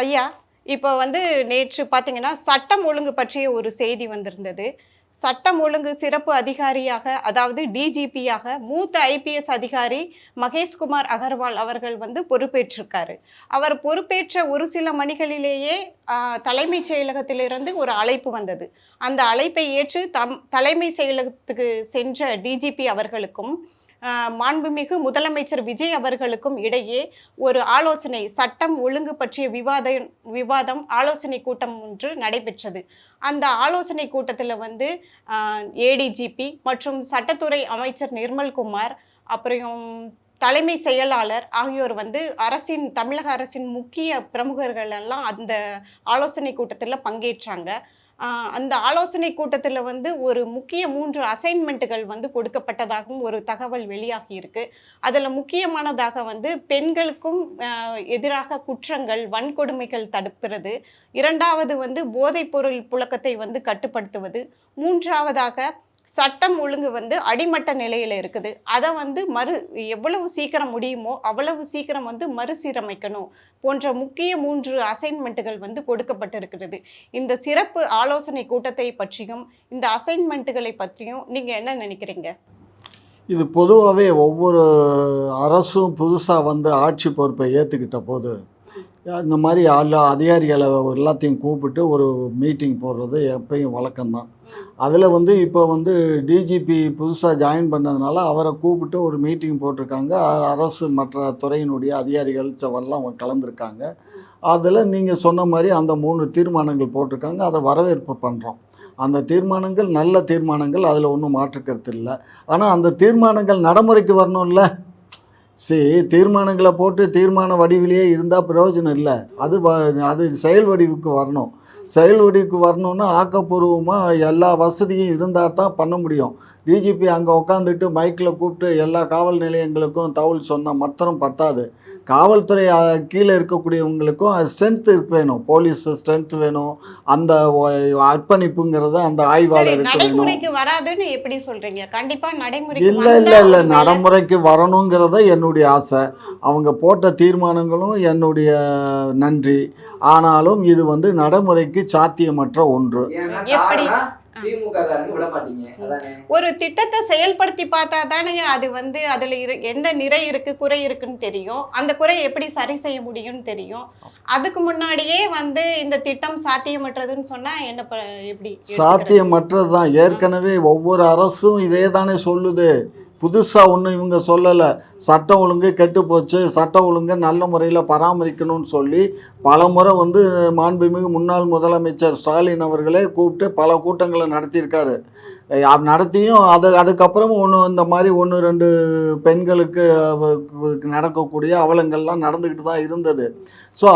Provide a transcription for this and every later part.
ஐயா, இப்போ நேற்று பார்த்தீங்கன்னா, சட்டம் ஒழுங்கு பற்றிய ஒரு செய்தி வந்திருந்தது. சட்டம் ஒழுங்கு சிறப்பு அதிகாரியாக, அதாவது டிஜிபியாக மூத்த ஐபிஎஸ் அதிகாரி மகேஷ்குமார் அகர்வால் அவர்கள் பொறுப்பேற்றிருக்காரு. அவர் பொறுப்பேற்ற ஒரு சில மணிகளிலேயே தலைமைச் செயலகத்திலிருந்து ஒரு அழைப்பு வந்தது. அந்த அழைப்பை ஏற்று தலைமை செயலகத்துக்கு சென்ற டிஜிபி அவர்களுக்கும் மாண்புமிகு முதலமைச்சர் விஜய் அவர்களுக்கும் இடையே ஒரு ஆலோசனை, சட்டம் ஒழுங்கு பற்றிய விவாதம் ஆலோசனை கூட்டம் ஒன்று நடைபெற்றது. அந்த ஆலோசனை கூட்டத்தில் ஏடிஜிபி மற்றும் சட்டத்துறை அமைச்சர் நிர்மல்குமார், அப்புறம் தலைமை செயலாளர் ஆகியோர் தமிழக அரசின் முக்கிய பிரமுகர்கள் எல்லாம் அந்த ஆலோசனை கூட்டத்தில் பங்கேற்றாங்க. அந்த ஆலோசனை கூட்டத்தில் ஒரு முக்கிய 3 அசைன்மெண்ட்டுகள் கொடுக்கப்பட்டதாகவும் ஒரு தகவல் வெளியாகி இருக்கு. அதில் முக்கியமானதாக பெண்களுக்கும் எதிராக குற்றங்கள், வன்கொடுமைகள் தடுக்கிறது. 2வது போதைப்பொருள் புழக்கத்தை கட்டுப்படுத்துவது. 3வதாக சட்டம் ஒழுங்கு அடிமட்ட நிலையில் இருக்குது. அதை எவ்வளவு சீக்கிரம் முடியுமோ அவ்வளவு சீக்கிரம் மறுசீரமைக்கணும் போன்ற முக்கிய 3 அசைன்மெண்ட்டுகள் கொடுக்கப்பட்டிருக்கிறது. இந்த சிறப்பு ஆலோசனை கூட்டத்தை பற்றியும் இந்த அசைன்மெண்ட்டுகளை பற்றியும் நீங்கள் என்ன நினைக்கிறீங்க? இது பொதுவாகவே ஒவ்வொரு அரசும் புதுசாக ஆட்சி பொறுப்பை ஏற்றுக்கிட்ட போது இந்த மாதிரி அதிகாரிகளை எல்லாத்தையும் கூப்பிட்டு ஒரு மீட்டிங் போடுறது எப்பயும் வழக்கம்தான். அதில் இப்போ டிஜிபி புதுசாக ஜாயின் பண்ணதுனால அவரை கூப்பிட்டு ஒரு மீட்டிங் போட்டிருக்காங்க. அரசு மற்ற துறையினுடைய அதிகாரிகள் எல்லாம் கலந்துருக்காங்க. அதில் நீங்கள் சொன்ன மாதிரி அந்த 3 தீர்மானங்கள் போட்டிருக்காங்க. அதை வரவேற்பு பண்ணுறோம். அந்த தீர்மானங்கள் நல்ல தீர்மானங்கள், அதில் ஒன்றும் மாற்றுக்கருத்து இல்லை. ஆனால் அந்த தீர்மானங்கள் நடைமுறைக்கு வரணும்ல. தீர்மானங்களை போட்டு தீர்மான வடிவிலேயே இருந்தால் பிரயோஜனம் இல்லை. அது செயல் வடிவுக்கு வரணும். செயல் வடிவுக்கு வரணுன்னா ஆக்கப்பூர்வமாக எல்லா வசதியும் இருந்தால் தான் பண்ண முடியும். டிஜிபி அங்கே உட்காந்துட்டு மைக்கில் கூப்பிட்டு எல்லா காவல் நிலையங்களுக்கும் தகவல் சொன்னால் மாத்திரம் பத்தாது. காவல்துறை கீழே இருக்கக்கூடியவங்களுக்கும் ஸ்ட்ரென்த் வேணும். போலீஸ் ஸ்ட்ரென்த் வேணும். அந்த அர்ப்பணிப்புங்கிறத அந்த ஆய்வாளருக்கு நடைமுறைக்கு வராதுன்னு எப்படி சொல்றீங்க? கண்டிப்பா நடைமுறை இல்லை நடைமுறைக்கு வரணுங்கிறத என்னுடைய ஆசை. அவங்க போட்ட தீர்மானங்களும் என்னுடைய நன்றி. ஆனாலும் இது நடைமுறைக்கு சாத்தியமற்ற ஒன்று. எப்படி ஒரு திட்டத்தை செயல்படுத்தி பார்த்தா தானே அது அதுல என்ன நிறை இருக்கு, குறை இருக்குன்னு தெரியும். அந்த குறையை எப்படி சரி செய்ய முடியும்னு தெரியும். அதுக்கு முன்னாடியே இந்த திட்டம் சாத்தியமற்றதுன்னு சொன்னா என்ன எப்படி? சாத்தியமற்றதுதான். ஏற்கனவே ஒவ்வொரு அரசும் இதே தானே சொல்லுது. புதுசாக ஒன்றும் இவங்க சொல்லலை. சட்டம் ஒழுங்கு கெட்டு போச்சு, சட்டம் ஒழுங்கை நல்ல முறையில் பராமரிக்கணும்னு சொல்லி பல முறை மாண்புமிகு முன்னாள் முதலமைச்சர் ஸ்டாலின் அவர்களே கூப்பிட்டு பல கூட்டங்களை நடத்தியிருக்காரு. நடத்தியும் அதுக்கப்புறமும் இந்த மாதிரி 1-2 பெண்களுக்கு நடக்கக்கூடிய அவலங்கள்லாம் நடந்துக்கிட்டு தான் இருந்தது. ஸோ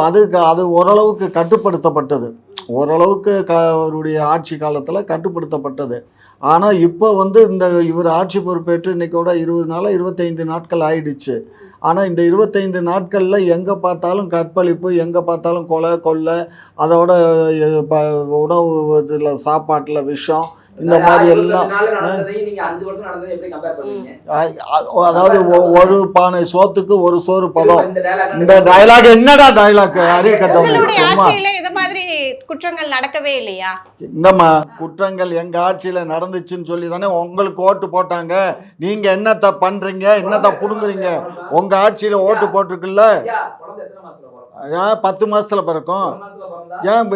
அது ஓரளவுக்கு கட்டுப்படுத்தப்பட்டது. ஓரளவுக்கு அவருடைய ஆட்சி காலத்தில் கட்டுப்படுத்தப்பட்டது. ஆனால் இப்போ இவர் ஆட்சி பொறுப்பேற்று இன்றைக்கோட 25 நாட்கள் ஆயிடுச்சு. ஆனால் இந்த 25 நாட்களில் எங்கே பார்த்தாலும் கற்பழிப்பு, எங்கே பார்த்தாலும் கொலை, அதோட உணவு இதில் சாப்பாட்டில் விஷம், இந்த மாதிரி எல்லாம். அதாவது ஒரு பானை சோத்துக்கு ஒரு சோறு பதம். இந்த டயலாக் என்னடா டயலாக்? அறிவு கட்டணும். குற்றங்கள் நடக்கவே இல்லையா? இந்தம்மா குற்றங்கள் எங்க ஆட்சியில நடந்துச்சுன்னு சொல்லி தானே உங்களுக்கு ஓட்டு போட்டாங்க. நீங்க என்னத்த பண்றீங்க, என்னத்த புடுங்குறீங்க? உங்க ஆட்சியில ஓட்டு போட்டிருக்குல்ல. 10 மாசத்துல பிறக்கும். ஏன்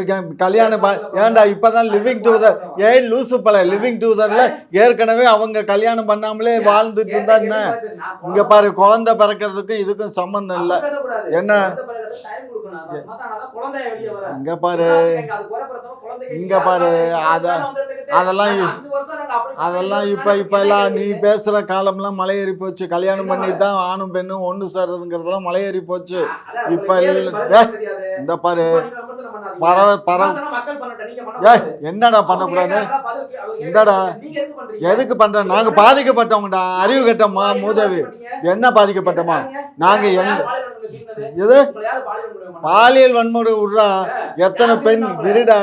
கல்யாணம் ஏன்டா இப்பதான் லிவிங் டுகெதர்? ஏன் லூசு பல லிவிங் டுகெதர்ல ஏற்கனவே அவங்க கல்யாணம் பண்ணாமலே வாழ்ந்துட்டு இருந்தா என்ன? இங்க பாரு, குழந்தை பிறக்கிறதுக்கும் இதுக்கும் சம்பந்தம் இல்லை. என்ன இங்க பாரு, இங்க பாரு, அதெல்லாம் இப்ப எல்லாம் நீ பேசுற காலம்லாம் மலையேறி போச்சு. கல்யாணம் பண்ணிட்டு தான் ஆணும் பெண்ணும் ஒன்று சேர்றதுங்கிறதுலாம் மலையேறி போச்சு. இப்ப இந்த பாரு, என்னடா பண்ணக்கூடாது? இந்தடா எதுக்கு பண்ற? நாங்க பாதிக்கப்பட்டவங்கடா. அறிவு கட்டமா மூதவி. என்ன பாதிக்கப்பட்டோமா நாங்க? எது பாலியல் வன்முறை விடுறா? எத்தனை பெண் இருடா?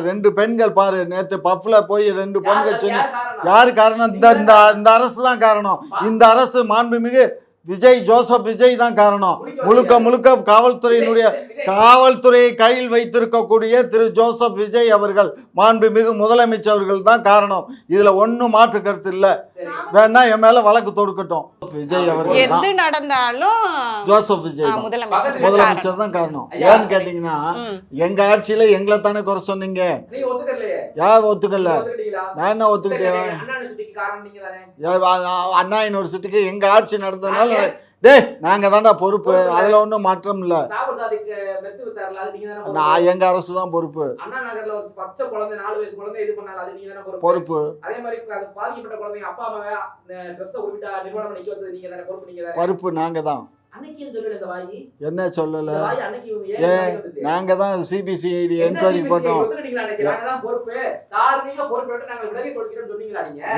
2 பெண்கள் பாரு, நேத்து பஃப்ல போய் 2 பெண்கள் சொன்ன. யாரு காரணம்? இந்த அரசு தான் காரணம். இந்த அரசு மாண்புமிகு விஜய் ஜோசப் விஜய் தான் காரணம். முழுக்க முழுக்க காவல்துறையை கையில் வைத்திருக்கக்கூடிய திரு ஜோசப் விஜய் அவர்கள், மாண்புமிகு முதலமைச்சர்கள் தான் காரணம். இதுல ஒன்றும் மாற்று கருத்து இல்லை. வேணா என் மேல வழக்கு தொடுக்கட்டும். விஜய் அவர்கள் எது நடந்தாலும் ஜோசப் விஜய் முதலமைச்சர் தான் காரணம். ஏன்னு கேட்டீங்கன்னா எங்க ஆட்சியில எங்களை தானே குறை சொன்னீங்க. யார் ஒத்துக்கல? நான் என்ன ஒத்துக்கிட்டேன்? அண்ணா யூனிவர்சிட்டிக்கு எங்க ஆட்சி நடந்ததுனால நாங்க தான்டா பொறுப்பு. அதுல ஒண்ணும் மாற்றம் இல்ல. நான் எங்க அரசு தான் பொறுப்பு. பொறுப்பு பொறுப்பு நாங்க தான். என்ன சொல்லல? நாங்க தான் சிபிசிஐடி என்கொயரி போட்டோம்.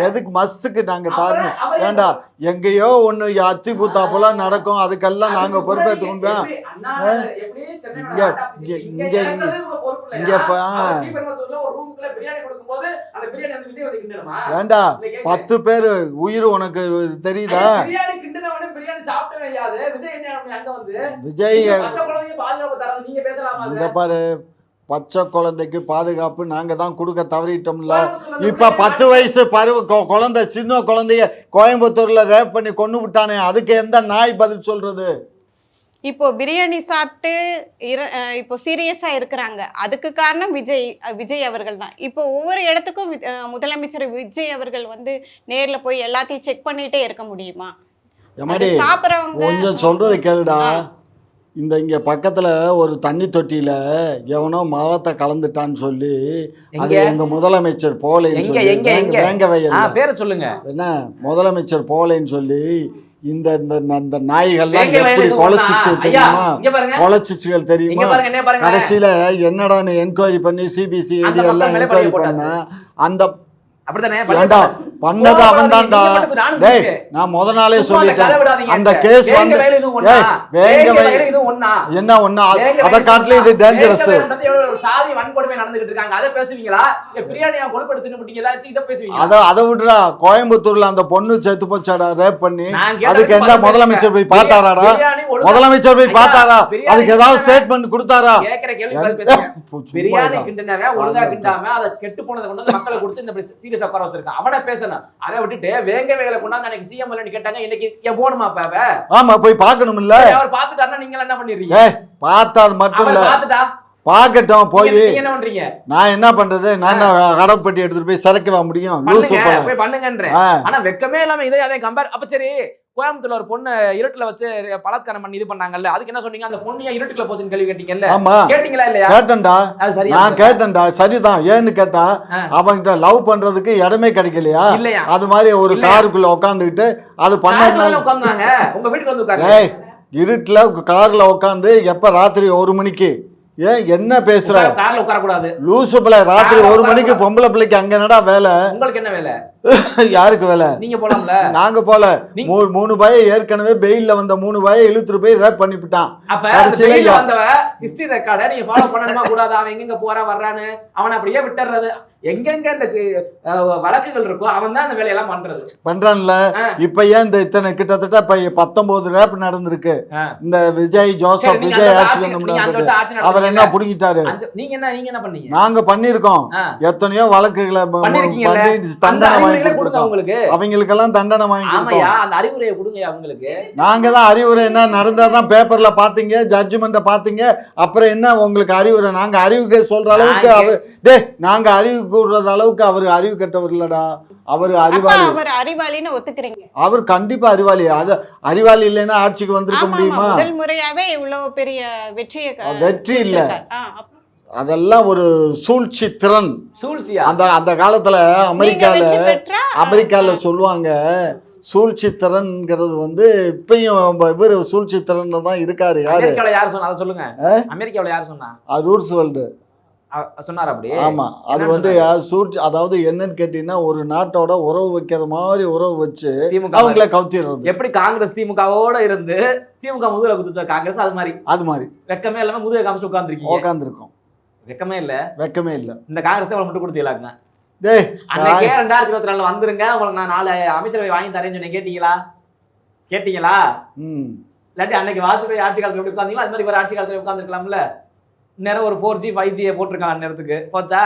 எதுக்கு மஸ்துக்கு நாங்க தாரணம் வேண்டாம். எங்கேயோ ஒண்ணு அச்சு பூத்தாப்பெல்லாம் நடக்கும். அதுக்கெல்லாம் நாங்க பொறுப்பேற்றுக்கோங்க. வேண்டா 10 பேரு உயிர் உனக்கு தெரியுதா? விஜய் இங்க பாரு, பச்சை குழந்தைக்கு பாதுகாப்பு நாங்க தான் கொடுக்க தவறிட்டோம்ல. இப்ப 10 வயசு குழந்தை, சின்ன குழந்தைய கோயம்புத்தூர்ல ரேப் பண்ணி கொண்டு விட்டானே, அதுக்கு எந்த நாய் பதில் சொல்றது? இப்போ பிரியாணி சாப்பிட்டு இப்போ சீரியஸா இருக்கிறாங்க. அதுக்கு காரணம் விஜய் அவர்கள் தான். இப்போ ஒவ்வொரு இடத்துக்கும் முதலமைச்சர் விஜய் அவர்கள் வந்து நேர்ல போய் எல்லாத்தையும் செக் பண்ணிட்டே இருக்க முடியுமா? சாப்பிட்றவங்க கொஞ்சம் சொல்றதை கேளுடா. இங்க பக்கத்துல ஒரு தண்ணி தொட்டியில எவனோ மலத்தை கலந்துட்டான்னு சொல்லி அது எங்க முதலமைச்சர் போலேன்னு சொல்லி வேங்க வயல் சொல்லுங்க. என்ன முதலமைச்சர் போலேன்னு சொல்லி இந்த நாய்கள்லாம் எப்படி கொலைச்சிச்சு தெரியுமா? கொலைச்சிச்சுகள் தெரியுமா? கடைசியில என்னடா என்கொயரி பண்ணி சிபிசிஐடி எல்லாம் என்கொயரி பண்ண அந்த பண்ணது அவன் தான்டா. டேய் நான் முத நாளே சொல்லிட்டேன். அந்த கேஸ் வந்து என்ன ஒண்ணா அத காட்டுல இது டேஞ்சரஸ். சாதி வன்கொடுமை நடந்துகிட்டு இருக்காங்க. அத பேசுவீங்களா? பிரியாணியா கொழுப்படுத்திட்டு முட்டீங்களா? இத பேசுவீங்க. அத விடுடா. கோயம்புத்தூர்ல அந்த பொண்ணு செத்து போச்சாடா ரேப் பண்ணி. அதுக்கு என்ன முதலமைச்சர் போய் பார்த்தாராடா? முதலமைச்சர் போய் பார்த்தாரா? அதுக்கு ஏதாவது ஸ்டேட்மென்ட் கொடுத்தாரா? கேக்குற கேள்வி பேசுங்க. பிரியாணி கிண்டனவே ஒழுங்கா கிண்டாம அத கெட்டு போனத கொண்டு வந்து மக்களை கொடுத்து இந்த சீரியஸா உட்கார வச்சிருக்கான். அவன பேசணும். அதை விட்டுட்டு வேங்க வேகல கொண்டாந்து அன்னைக்கு சிஎம் இல்லன்னு கேட்டாங்க. இன்னைக்கு ஏன் போணுமா பாப்ப? ஆமா போய் பார்க்கணும் இல்ல. அவர் பார்த்துட்டாருன்னா நீங்க என்ன பண்ணிடுறீங்க? பார்த்தா அது மட்டும் இல்ல. பார்த்துட்டா பாக்கட்டும் போய் என்ன பண்றீங்க? நான் என்ன பண்றது? நான் கடப்பட்டி எடுத்துட்டு போய் சரக்கு முடியும். போய் பண்ணுங்கன்றேன். ஆனா வெக்கமே இல்லாம இதை அதை கம்பேர். அப்ப சரி, கோயம்புத்தூர்ல ஒரு பொண்ணு இருட்டுல வச்சு பலாத்காரம் பண்ணி இது பண்ணாங்கல்ல, அதுக்கு என்ன சொன்னீங்க? அந்த பொண்ணு இருட்டுல போச்சுன்னு கேள்வி கேட்டீங்கல்ல. கேட்டீங்களா இல்லையா? கேட்டேன்டா. நான் கேட்டேன்டா. சரிதான். ஏன்னு கேட்டா அவங்கிட்ட லவ் பண்றதுக்கு இடமே கிடைக்கலையா? இல்லையா? அது மாதிரி ஒரு காருக்குள்ள உட்காந்துக்கிட்டு அது பண்ண உட்காந்தாங்க. உங்க வீட்டுக்கு வந்து உட்காரு. இருட்டுல கார்ல உட்காந்து எப்ப ராத்திரி 1 மணிக்கு ஏன் என்ன பேசுற? கார்ல உட்கார கூடாது. லூசு பிள்ளை. ராத்திரி 1 மணிக்கு பொம்பளை பிள்ளைக்கு அங்க என்னடா வேலை? உங்களுக்கு என்ன வேலை? யாருக்கு வேலை? நீங்க போலாம்ல. நாங்க போல. 3 பய ஏற்கனவே பெயில்ல வந்த 3 பய இழுத்துட்டு போய் ரேப் பண்ணிவிட்டான். அப்ப பெயில்ல வந்தவ ஹிஸ்டரி ரெக்கார்ட நீங்க ஃபாலோ பண்ணணுமா கூடாது? அவன் எங்க போறா வர்றான்னு அவனை அப்படியே விட்டுறது. எங்கெங்க இந்த வழக்குகள் இருக்கோ அவன் தான் அந்த வேலையெல்லாம் பண்றான்ல. இப்ப ஏன் இந்த இத்தனை கிட்டத்தட்ட 19 ரேப் நடந்திருக்கு. இந்த விஜய் ஜோசப் விஜய் ஆட்சி அவர் என்ன புடிங்கிட்டாரு? நீங்க என்ன பண்ணீங்க? நாங்க பண்ணிருக்கோம். எத்தனையோ வழக்குகளை தண்டனை அவங்களுக்கெல்லாம் தண்டனை வாங்கி அந்த அறிவுரையை கொடுங்க அவங்களுக்கு. நாங்க தான் அறிவுரை என்ன நடந்தாதான் பேப்பர்ல பாத்தீங்க, ஜட்ஜ்மெண்ட பாத்தீங்க. அப்புறம் என்ன உங்களுக்கு அறிவுரை? நாங்க அறிவுக்கு சொல்ற அளவுக்கு நாங்க அறிவு கூடுறது அளவுக்கு அவர் அறிவு கெட்டவர் இல்லடா. அவர் அறிவாளி. அவர் அறிவாளின்னு ஒத்துக்கிறீங்க? அவர் கண்டிப்பா அறிவாளி. அது அறிவாளி இல்லைன்னா ஆட்சிக்கு வந்திருக்க முடியுமா? முதல் முறையாவே இவ்வளவு பெரிய வெற்றி இல்ல. அதெல்லாம் ஒரு சூழ்ச்சி திறன். அந்த காலத்துல அமெரிக்கால சொல்லுவாங்க சூழ்ச்சி திறன்ங்கிறது வந்து இப்பயும் இவர் சூழ்ச்சி திறன் தான் இருக்காரு. யாரு சொன்னா? அதை சொல்லுங்க. அமெரிக்காவுல யாரு சொன்னா? ரூல்ஸ் வேர்ல்டு சொன்னார் அப்படி. ஆமா. அது வந்து சூழ்ச்சி, அதாவது என்னன்னு கேட்டீங்கன்னா ஒரு நாட்டோட உறவு வைக்கிற மாதிரி உறவு வச்சு அவங்கள கவுத்திடுறது. எப்படி காங்கிரஸ் திமுகவோட இருந்து திமுக முதுகுல குத்துச்சா காங்கிரஸ், அது மாதிரி வெக்கமே இல்லாம முதுகை காமிச்சு உட்கார்ந்துருக்கோம். வெக்கமே இல்ல. இந்த காங்கிரஸ் தான் மட்டும் கொடுத்தீங்களாங்க. அன்னைக்கே 2024 வந்துருங்க உங்களுக்கு நான் 4 அமைச்சரவை வாங்கி தரேன்னு சொன்னேன். கேட்டீங்களா? கேட்டீங்களா? ம். இல்லாட்டி அன்னைக்கு வாஜ்பாய் ஆட்சி காலத்துல எப்படி உட்காந்தீங்களா அது மாதிரி ஒரு ஆட்சி காலத்துல உட்காந்துருக்கலாம்ல. நேரம் ஒரு 4G 5G போட்டிருக்காங்க நேரத்துக்கு போச்சா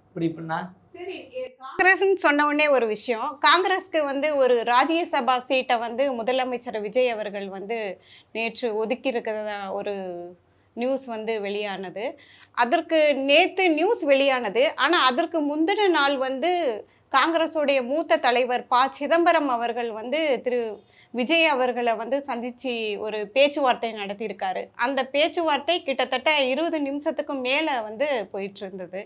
இப்படி இப்படின்னா. சரி, காங்கிரஸ்ன்னு சொன்ன உடனே ஒரு விஷயம், காங்கிரஸ்க்கு வந்து ஒரு ராஜ்யசபா சீட்டை வந்து முதலமைச்சர் விஜய் அவர்கள் வந்து நேற்று ஒதுக்கி இருக்கிறதா ஒரு நியூஸ் வந்து வெளியானது. அதற்கு நேற்று நியூஸ் வெளியானது. ஆனால் அதற்கு முந்தின நாள் வந்து காங்கிரஸுடைய மூத்த தலைவர் ப சிதம்பரம் அவர்கள் வந்து திரு விஜய் அவர்களை வந்து சந்தித்து ஒரு பேச்சுவார்த்தை நடத்தியிருக்காரு. அந்த பேச்சுவார்த்தை கிட்டத்தட்ட 20 நிமிஷத்துக்கும் மேலே வந்து போயிட்டு இருந்தது.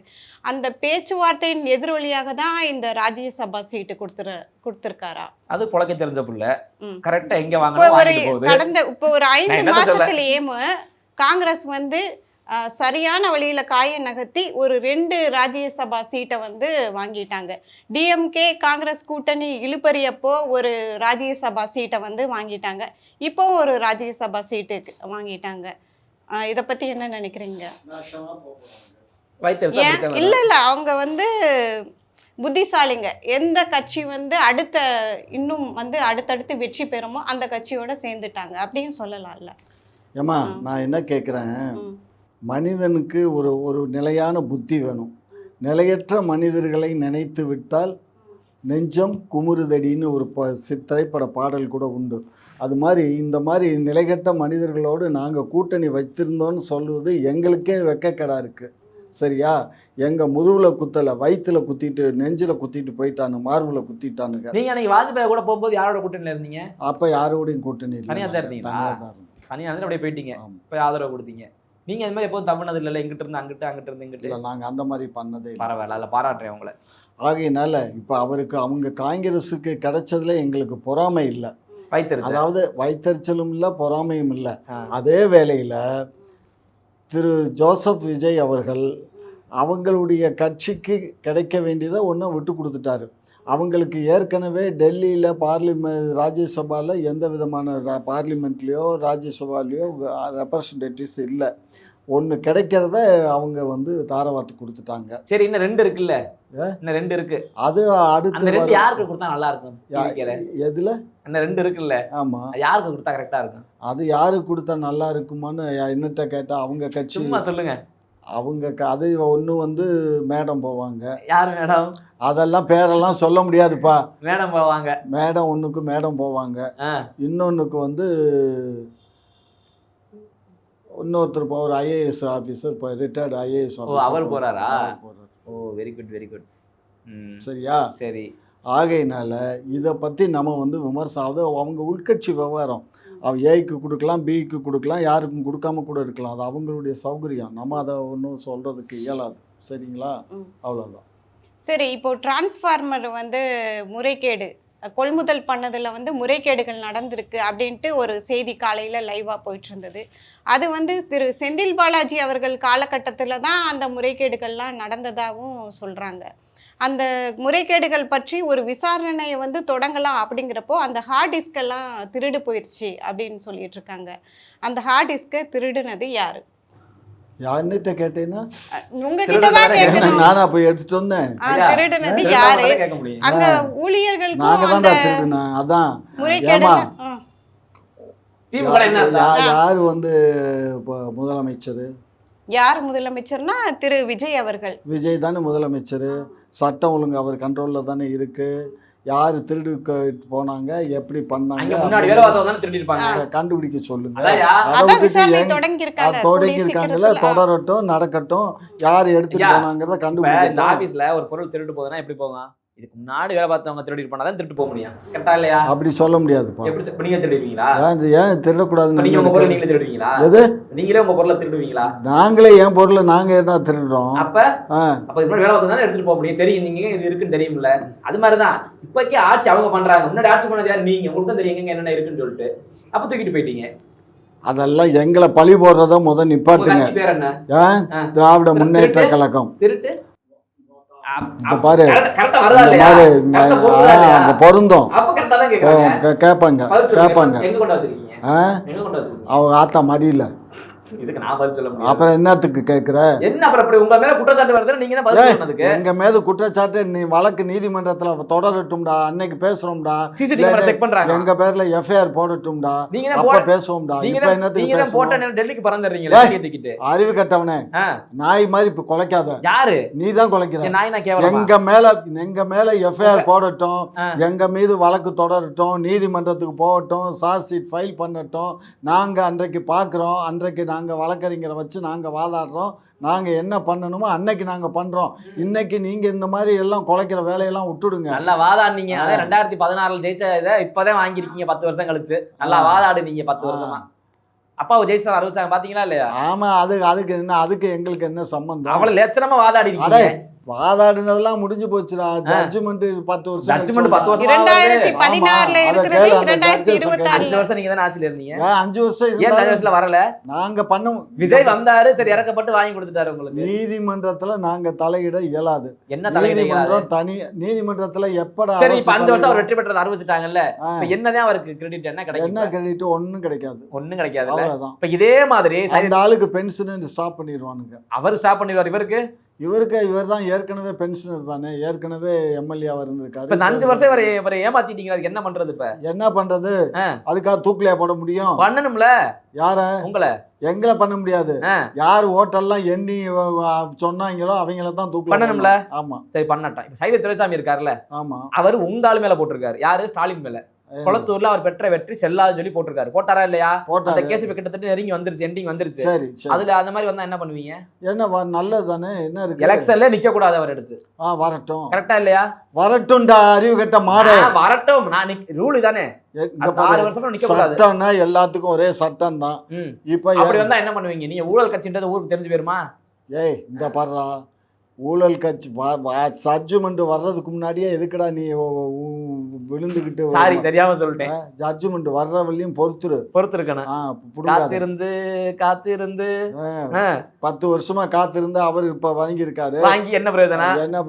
அந்த பேச்சுவார்த்தையின் எதிரொலியாக தான் இந்த ராஜ்யசபா சீட்டு கொடுத்துருக்காரா? அது புழக்க தெரிஞ்ச புள்ள கரெக்டா எங்க இப்போ ஒரு 5 மாசத்திலேயே காங்கிரஸ் வந்து சரியான வழியில் காயை நகர்த்தி ஒரு 2 ராஜ்யசபா சீட்டை வந்து வாங்கிட்டாங்க. டிஎம்கே காங்கிரஸ் கூட்டணி இழுபறியப்போ ஒரு ராஜ்யசபா சீட்டை வந்து வாங்கிட்டாங்க. இப்போ ஒரு ராஜ்யசபா சீட்டு வாங்கிட்டாங்க. இதை பற்றி என்ன நினைக்கிறீங்க? இல்லை அவங்க வந்து புத்திசாலிங்க. எந்த கட்சி வந்து இன்னும் வந்து அடுத்தடுத்து வெற்றி பெறுமோ அந்த கட்சியோட சேர்ந்துட்டாங்க அப்படின்னு சொல்லலாம்ல. ஏமா நான் என்ன கேட்குறேன், மனிதனுக்கு ஒரு நிலையான புத்தி வேணும். நிலையற்ற மனிதர்களை நினைத்து விட்டால் நெஞ்சம் குமுறுதடின்னு ஒரு திரைப்பட பாடல் கூட உண்டு. அது மாதிரி இந்த மாதிரி நிலைகட்ட மனிதர்களோடு நாங்கள் கூட்டணி வச்சிருந்தோன்னு சொல்லுவது எங்களுக்கே வெக்கக்கடா இருக்குது. சரியா? எங்கள் முதுகில் குத்தலை, வயிற்றுல குத்திட்டு நெஞ்சில் குத்திட்டு போயிட்டானு, மார்பில் குத்திட்டானுங்க. நீங்கள் அன்றைக்கி வாஜ்பாய் கூட போகும்போது யாரோட கூட்டணியில் இருந்தீங்க? அப்போ யாரோடையும் கூட்டணி இல்லை, தனியாக தான் இருந்தீங்களா? தனியாக வந்து அப்படியே போயிட்டீங்க, போய் ஆதரவு கொடுத்தீங்க. நீங்கள் அது மாதிரி எப்போதும் தம்பினது இல்லை, இங்கிட்ட இருந்து அங்கிட்ட இருந்து இங்கிட்ட இல்லை. நாங்கள் அந்த மாதிரி பண்ணதே பரவாயில்ல, அதில் பாராட்டுறேன் உங்களை. ஆகையினால இப்போ அவருக்கு அவங்க காங்கிரஸுக்கு கிடைச்சதுல எங்களுக்கு பொறாமை இல்லை, அதாவது வைத்தறிச்சலும் இல்லை பொறாமையும் இல்லை. அதே வேளையில் திரு ஜோசப் விஜய் அவர்கள் அவங்களுடைய கட்சிக்கு கிடைக்க வேண்டியதை ஒன்றும் விட்டு கொடுத்துட்டாரு. அவங்களுக்கு ஏற்கனவே டெல்லியில் ராஜ்யசபாவில் எந்த விதமான பார்லிமெண்ட்லேயோ ராஜ்யசபாலேயோ ரெப்ரசன்டேட்டிவ்ஸ் இல்லை. ஒன்று கிடைக்கிறத அவங்க வந்து தாரவாத்து கொடுத்துட்டாங்க. சரி, இன்னும் 2 இருக்குல்ல, இன்னும் 2 இருக்கு. அது அடுத்து யாருக்கு கொடுத்தா நல்லா இருக்கும்? எதுல இன்னும் 2 இருக்குல்ல, ஆமாம், யாருக்கு கொடுத்தா கரெக்டாக இருக்கும்? அது யாருக்கு கொடுத்தா நல்லா இருக்குமான்னு என்னட்ட கேட்டால் அவங்க கட்சி சொல்லுங்க. அவங்க அது ஒன்று வந்து மேடம் போவாங்க. யார் மேடம்? அதெல்லாம் பேரெல்லாம் சொல்ல முடியாதுப்பா. மேடம் போவாங்க. மேடம் ஒன்றுக்கு மேடம் போவாங்க, இன்னொன்றுக்கு வந்து இன்னொருத்தர் ஒரு ஐஏஎஸ் ஆஃபீஸர், இப்போ ரிட்டையர்டு ஐஏஎஸ் ஆஃபீஸர். அவர் போகிறாரா? ஓ, வெரி குட் வெரி குட். சரியா? சரி. ஆகையினால இதை பற்றி நம்ம வந்து விமர்சனம், அது அவங்க உள்கட்சி விவகாரம். ஏக்கு கொடுக்கலாம், பிக்கு கொடுக்கலாம், யாருக்கும் கொடுக்காம கூட இருக்கலாம். அது அவங்களுடைய சௌகரியம், நம்ம அதை ஒன்றும் சொல்கிறதுக்கு இயலாது. சரிங்களா? அவ்வளோதான். சரி, இப்போது டிரான்ஸ்ஃபார்மர் வந்து முறைகேடு கொள்முதல் பண்ணதில் வந்து முறைகேடுகள் நடந்திருக்கு அப்படின்ட்டு ஒரு செய்தி காலையில் லைவாக போயிட்டு இருந்தது. அது வந்து திரு செந்தில் பாலாஜி அவர்கள் காலகட்டத்தில் தான் அந்த முறைகேடுகள்லாம் நடந்ததாகவும் சொல்கிறாங்க. அந்த முறைகேடுகள் பற்றி ஒரு விசாரணையை வந்து தொடங்கலாம் அப்படிங்கிறப்போ அந்த ஹார்ட் டிஸ்கெல்லாம் திருடு போயிடுச்சு அப்படின்னு சொல்லிட்டு இருக்காங்க. அந்த ஹார்ட் டிஸ்கை திருடுனது யாரு? யார்கிட்ட கேட்டீங்கன்னா உங்ககிட்ட தான் கேட்கணும். நானா போய் எடுத்துட்டு வந்தேன். திருடுனது யாரு? அங்க ஊழியர்களுக்கும் அதான் முறைகேடு. யாரு வந்து முதலமைச்சர்? யார் முதலமைச்சர்னா திரு விஜய் அவர்கள். விஜய் தானே முதலமைச்சர். சட்டம் ஒழுங்கு அவர் கண்ட்ரோலில் தானே இருக்கு. யாரு திருடு போனாங்க, எப்படி பண்ணாங்க, கண்டுபிடிக்க சொல்லுங்க. தொடங்கியிருக்காங்கல்ல, தொடரட்டும், நடக்கட்டும். யார் எடுத்துட்டு போனாங்கிறத கண்டுபிடிக்க. ஆபீஸ்ல ஒரு பொருள் திருட்டு போகுதுன்னா எப்படி போகும்? இதுக்கு முன்னாடி வேலை பார்த்தவங்க திருடி போனாதான் திருட்டு போக முடியும். கரெக்டா இல்லையா? அப்படி சொல்ல முடியாது. நீங்க திருடுவீங்களா? ஏன் திருடக்கூடாது? நீங்க உங்க பொருள் நீங்களே திருடுவீங்களா? எது? நீங்களே உங்க பொருளை திருடுவீங்களா? நாங்களே என் பொருளை நாங்க என்ன திருடுறோம்? அப்ப இதுக்கு வேலை பார்த்தா எடுத்துட்டு போக முடியும். தெரியும், நீங்க இது இருக்குன்னு தெரியும்ல. அது மாதிரிதான் இப்போக்கே ஆட்சி அவங்க பண்றாங்க. முன்னாடி ஆட்சி பண்ணது யாரு? நீங்க. உங்களுக்கு தான் தெரியும் எங்க என்னென்ன இருக்குன்னு சொல்லிட்டு. அப்ப தூக்கிட்டு போயிட்டீங்க. அதெல்லாம் எங்களை பழி போடுறத முதல் நிப்பாட்டுங்க. பேர் என்ன? திராவிட முன்னேற்ற கழகம். திருட்டு பாரு, பொருந்தும் கேட்பாங்க. அவங்க ஆத்தா மடியில இதுக்கு நான் பதில் சொல்ல முடியாது. அப்புறம் என்னத்துக்கு கேக்குற? என்ன அப்புறம் அப்படி உங்க மேல குற்றச்சாட்டு வருதுன்னு நீங்க தான் பதில் சொன்னதுக்கு? எங்க மேல குற்றச்சாட்டு நீ வழக்கு நீதிமன்றத்துல தொடரட்டும்டா, அன்னைக்கு பேசுறோம்டா, சிசிடிவி கேமரா செக் பண்றாங்க, எங்க பேர்ல எஃப்ஐஆர் போடட்டும்டா, நீங்க தான் அப்ப பேசுவோம்டா. இப்ப என்னத்துக்கு நீங்க தான் பேசணும்? போட்ட நேரம் டெல்லிக்கு பறந்துறீங்களா தூக்கிட்டு? அறிவு கட்டவனே, நாய் மாதிரி இப்ப குலைக்காத. யாரு நீ தான் குலைக்கிற. நாய் தான் கேவலமா? எங்க மேல எஃப்ஐஆர் போடட்டும், எங்க மீது வழக்கு தொடரட்டும், நீதிமன்றத்துக்கு போகட்டும், சார்ஜ் ஷீட் ஃபைல் பண்ணட்டும். நாங்க அன்றைக்கு பாக்குறோம், அன்றைக்கு நாங்க வழக்கறிஞரை வச்சு நாங்க வாதாடுறோம், நாங்க என்ன பண்ணணுமோ அன்னைக்கு நாங்க பண்றோம். இன்னைக்கு நீங்க இந்த மாதிரி எல்லாம் குலைக்கிற வேலையெல்லாம் விட்டுடுங்க. நல்லா வாதாடுனீங்க. அதே 2016 ஜெயிச்ச இதை இப்பதான் வாங்கிருக்கீங்க 10 வருஷம் கழிச்சு. நல்லா வாதாடுனீங்க 10 வருஷமா. அப்பாவை ஜெயிச்சா அறிவிச்சாங்க பாத்தீங்களா இல்லையா? ஆமா, அதுக்கு என்ன, அதுக்கு எங்களுக்கு என்ன சம்பந்தம்? அவ்வளவு லட்சணமா வாதாடி இருக்கீங்க. வாதாடுனதெல்லாம் முடிஞ்சு போச்சுடா. ஜட்ஜ்மெண்ட் 10 வருஷம். ஜட்ஜ்மெண்ட் 10 வருஷம். 2016ல இருக்கிறது 2026. 5 வருஷம் நீங்க தான ஆட்சியில இருந்தீங்க. 5 வருஷம். ஏன் 5 வருஷத்துல வரல? நாங்க பண்ண விஜய் வந்தாரு, சரி இறக்கப்பட்டு வாங்கி கொடுத்துட்டாரு உங்களுக்கு. நீதிமன்றத்துல நாங்க தலையிட இயலாது. என்ன தலையிட இயலாது? தனி நீதிமன்றத்துல எப்படா? சரி, இப்ப 5 வருஷம் அவர் வெற்றி பெற்றதை அறிவிச்சிட்டாங்கல்ல, இப்ப என்னதான் அவருக்கு கிரெடிட் என்ன கிடைக்கும்? என்ன கிரெடிட்? ஒண்ணும் கிடைக்காது. ஒண்ணும் கிடைக்காது. அவ்வளவுதான். இப்ப இதே மாதிரி அந்த ஆளுக்கு பென்ஷன் ஸ்டாப் பண்ணிடுவானுங்க. அவர் ஸ்டாப் பண்ணிடுவார். இவர் தான் ஏற்கனவே பென்ஷனர் தானே, ஏற்கனவே எம்எல்ஏவா இருந்திருக்காரு. இப்ப 5 வருஷம் இவரை ஏமாத்திட்டீங்க. அதுக்கு என்ன பண்றது? இப்ப என்ன பண்றது? அதுக்காக தூக்கிலே போட முடியும்? பண்ணணும்ல. யார? உங்களை. எங்களை பண்ண முடியாது. யார் ஓட்டெல்லாம் எண்ணி சொன்னாங்களோ அவங்கள தான் தூக்கல பண்ணணும்ல. ஆமா, சரி பண்ணட்டா. இப்ப சைவ துரைசாமி இருக்காருல்ல, ஆமா, அவர் உங்க ஆளு மேல போட்டிருக்காரு. யாரு? ஸ்டாலின் மேல. கொளத்தூர்ல அவர் பெற்ற வெற்றி செல்லாது சொல்லி போட்டிருக்காரு. போட்டாரா இல்லையா? அந்த கேஸ் இப்ப கிட்டத்தட்ட நெருங்கி வந்துருச்சு, எண்டிங் வந்துருச்சு. சரி, அதுல அந்த மாதிரி வந்தா என்ன பண்ணுவீங்க? என்ன நல்லது தானே. என்ன இருக்கு? எலெக்ஷன்ல நிக்க கூடாது அவர் எடுத்து. வரட்டும். கரெக்டா இல்லையா? வரட்டும்டா, அறிவு கட்ட மாடு. வரட்டும். நான் ரூல் தானே. 6 வருஷம் நிக்க கூடாது. சட்டம்னா எல்லாத்துக்கும் ஒரே சட்டம் தான். இப்ப அப்படி வந்தா என்ன பண்ணுவீங்க? நீங்க ஊழல் கட்சின்றது ஊருக்கு தெரிஞ்சு போயிருமா? ஏய், இந்த பாருடா, ஊழல் கட்சி ஜட்ஜ்மெண்ட் வர்றதுக்கு முன்னாடியே எதுக்குடா நீ விழுந்துகிட்டு? சாரி, தெரியாம சொல்லிட்டேன். ஜட்ஜ்மெண்ட் வர்ற வரையும் பொறுத்திருக்கணும். காத்திருந்து 10 வருஷமா காத்திருந்து அவர் இப்ப வாங்கி இருக்காரு. வாங்கி என்ன பிரயோஜனம்? என்ன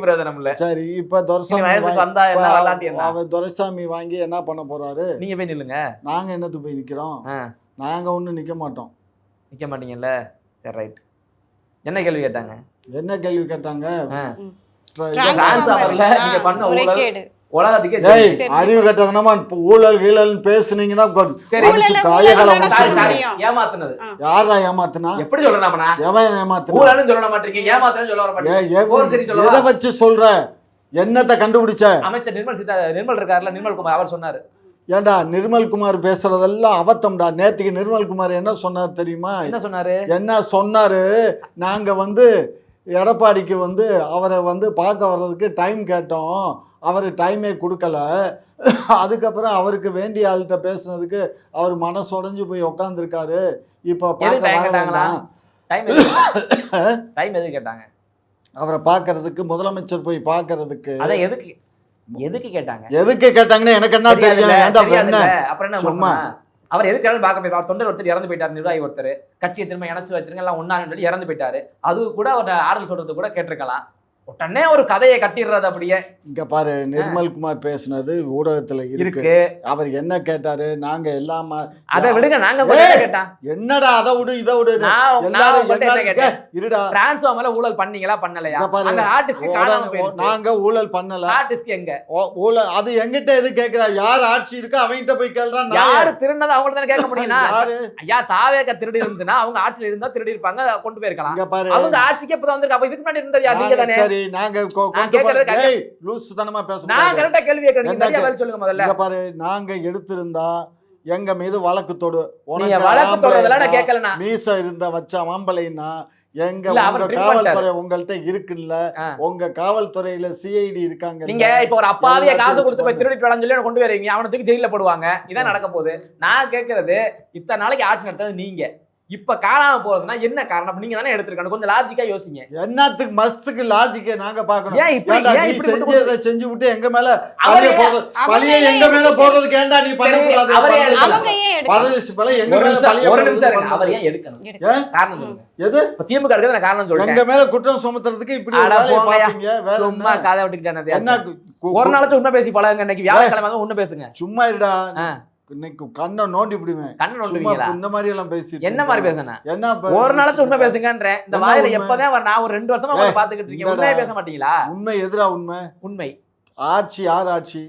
பிரயோஜனம் இல்ல. சரி, இப்ப துரைசாமி வாங்கி என்ன பண்ண போறாரு? நீங்க போய் நில்லுங்க. நாங்க என்னத்துக்கு போய் நிக்கிறோம்? நாங்க ஒண்ணும் நிக்க மாட்டோம். நிக்க மாட்டீங்கல்ல? சரி, ரைட். என்ன கேள்வி கேட்டாங்க? என்ன கேள்வி கேட்டாங்க? அறிவு கட்டணமா ஊழல் கீழல் பேசுனீங்கன்னா யாரா ஏமாத்துனா? எப்படி சொல்றேன்? எவன் ஏமாத்துனா? ஊழல்னு சொல்ல மாட்டீங்க, ஏமாத்துறேன்னு சொல்ல வர மாட்டீங்க. எதை வச்சு சொல்ற? என்னத்தை கண்டுபிடிச்ச? அமைச்சர் நிர்மல் இருக்காருல்ல, நிர்மல் குமார், அவர் சொன்னாரு. ஏண்டா, நிர்மல்குமார் பேசுறதெல்லாம் அபத்தம்டா. நேத்துக்கு நிர்மல்குமார் என்ன சொன்னார் தெரியுமா? என்ன சொன்னாரு? நாங்க எடப்பாடிக்கு அவரை பார்க்க வர்றதுக்கு டைம் கேட்டோம், அவர் டைமே கொடுக்கல. அதுக்கப்புறம் அவருக்கு வேண்டிய ஆள்கிட்ட பேசுனதுக்கு அவர் மனசுடைஞ்சு போய் உக்காந்துருக்காரு. இப்ப அவரை பார்க்கறதுக்கு, முதலமைச்சர் போய் பார்க்கறதுக்கு எதுக்கு கேட்டாங்க? எதுக்கு கேட்டாங்கன்னு எனக்கு என்ன தெரியும்? அப்புறம் என்ன சும்மா அவர் எதுக்கு பார்க்க போய் அவர் தொண்டர் ஒருத்தர் இறந்து போயிட்டார், நிர்வாகி ஒருத்தர், கட்சியை திரும்ப இணைச்சு வச்சிருங்க எல்லாம் ஒன்னான்னு சொல்லி இறந்து போயிட்டாரு. அது கூட அவர் ஆறுதல் சொல்றது கூட கேட்டிருக்கலாம். உடனே ஒரு கதையை கட்டிடுறது. அப்படியே இங்க பாரு, நிர்மல்குமார் பேசுனது ஊடகத்துல இருக்கு. அவர் என்ன கேட்டாரு? நாங்க எல்லாம் அதை விடுங்க, நாங்க கேட்டா என்னடா அதை விடு இதை விடு. இருடா, டிரான்ஸ்ஃபார்மர்ல ஊழல் பண்ணீங்களா பண்ணலையா? அந்த ஆர்டிஸ்ட் நாங்க ஊழல் பண்ணல. ஆர்டிஸ்ட் எங்க ஊழல்? அது எங்கிட்ட எது கேக்குறா? யார் ஆட்சி இருக்கு அவங்கிட்ட போய் கேள்றான். யாரு திருடினது அவங்கள்ட்ட தானே கேட்க முடியும்னா? ஐயா, தாவேக திருடி இருந்துச்சுன்னா அவங்க ஆட்சியில இருந்தா திருடி இருப்பாங்க, கொண்டு போயிருக்கலாம். அவங்க ஆட்சிக்கு எப்பதான் வந்திருக்கு? அப்ப இதுக்கு முன்னாடி இருந்தது யார்? நீங்க தானே. நாங்க எடுத்திருந்தா எங்க மீது வழக்கு தொடு. மீச இருந்த வச்ச மாம்பளைன்னா எங்க காவல்துறை உங்கள்கிட்ட இருக்குல்ல, உங்க காவல்துறையில சிஐடி இருக்காங்க. நீங்க இப்ப ஒரு அப்பாவிய காசு கொடுத்து போய் திருடிட்டு வரலாம்னு சொல்லி கொண்டு வரீங்க, அவனுக்கு ஜெயில போடுவாங்க. இதான் நடக்க போகுது. நான் கேட்கறது, இத்தனை நாளைக்கு ஆட்சி நடத்துறது நீங்க, இப்ப காணாம போறதுன்னா என்ன காரணம்? நீங்க தானே எடுத்துருக்கணும். கொஞ்சம் லாஜிக்கா யோசிங்க. என்னத்துக்கு மஸ்துக்கு லாஜிக்க நாங்க பாக்கணும்? ஏன் இப்படி செஞ்சு விட்டு எங்க மேல பழிய எங்க மேல போறதுக்கு ஏன்டா நீ பண்ண கூடாது? ஒரு நிமிஷம், அவர் ஏன் எடுக்கணும்? காரணம் சொல்லுங்க. எது திமுக எடுக்கிறது நான் காரணம் சொல்றேன். எங்க மேல குற்றம் சுமத்துறதுக்கு இப்படி சும்மா காதை விட்டுக்கிட்டே ஒரு நாளாச்சும் உண்மை பேசி பழகுங்க. இன்னைக்கு வியாழக்கிழமை உண்மை பேசுங்க. சும்மா இருடா. இன்னைக்கு கண்ணை நோண்டி விடுவேன். கண்ணை நோண்டுவீங்களா? இந்த மாதிரி எல்லாம் பேசி என்ன மாதிரி பேசுன? என்ன ஒரு நாளாச்சும் உண்மை பேசுங்கன்றேன். இந்த வாயில எப்பதான் நான் ஒரு 2 வருஷமா உங்களை பாத்துக்கிட்டு இருக்கேன். உண்மையே பேச மாட்டீங்களா? உண்மை எதிரா உண்மை. உண்மை ஆட்சி யார் ஆட்சி?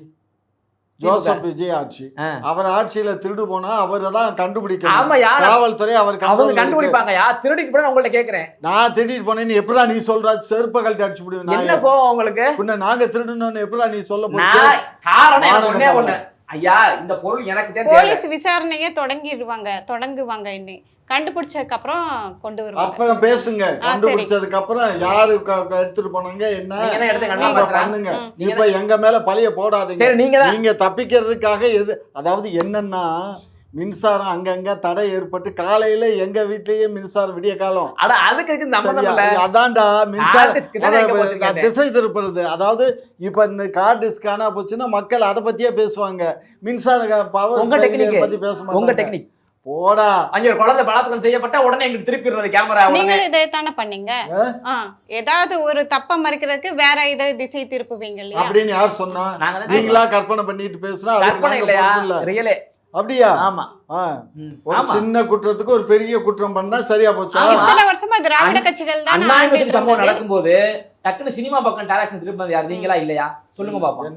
ஜோசப் விஜய் ஆட்சி. அவர் ஆட்சியில திருடு போனா அவரை தான் கண்டுபிடிக்கணும். ஆமா, காவல்துறை அவங்க கண்டுபிடிப்பாங்க. திருடிட்டு போனா உங்கள்ட்ட கேக்குறேன். நான் திருடிட்டு போனேன்னு எப்படா நீ சொல்ற? செருப்ப கழட்டி அடிச்சு விடுவேன். என்ன கோவம் உங்களுக்கு? நாங்க திருடணும்னு எப்படா நீ சொல்ல போற? காரணம் எனக்கு ஒண்ணே ஒண்ணு. ஐயா, இந்த பொருள் எனக்கு தான். போலீஸ் விசாரணையே தொடங்குவாங்க. இன்னி கண்டுபிடிச்சதுக்கு அப்புறம் கொண்டு வருவாங்க. அப்புறம் பேசுங்க. கண்டுபிடிச்சதுக்கு அப்புறம் யாரு எடுத்துட்டு போனாங்க என்ன பண்ணுங்க. இப்ப எங்க மேல பழிய போடாதீங்க. நீங்க தப்பிக்கிறதுக்காக அதாவது என்னன்னா, மின்சாரம் அங்கங்க தடை ஏற்பட்டு காலையில எங்க வீட்லயே மின்சாரம் விடிய காலம். அதான்டா மின்சாரம் திசை திருப்புறது. அதாவது இப்ப இந்த கார் டிஸ்க் காணா போச்சுன்னா மக்கள் அதை பத்தியே பேசுவாங்க. மின்சார பவர் பத்தி பேச மாட்டாங்க. போடா, அங்க ஒரு குழந்தை பலாத்காரம் செய்யப்பட்ட உடனே எங்களுக்கு திருப்பிடுறது கேமரா. நீங்களும் இதே தானே பண்ணீங்க. ஏதாவது ஒரு தப்ப மறைக்கிறதுக்கு வேற இதை திசை திருப்புவீங்க இல்லையா? அப்படின்னு யார் சொன்னா? நீங்களா கற்பனை பண்ணிட்டு பேசுனா? கற்பனை இல்லையா? ரியலே. அப்படியா? ஆமா. ஒரு சின்ன குற்றத்துக்கு ஒரு பெரிய குற்றம் பண்ணா சரியா போச்சு. இத்தனை வருஷமா திராவிட கட்சிகள் தான் சம்பவம் நடக்கும்போது டக்குன்னு சினிமா பக்கம் டைரக்ஷன் திருப்பி யார்? நீங்களா இல்லையா? சொல்லுங்க பாப்போம்.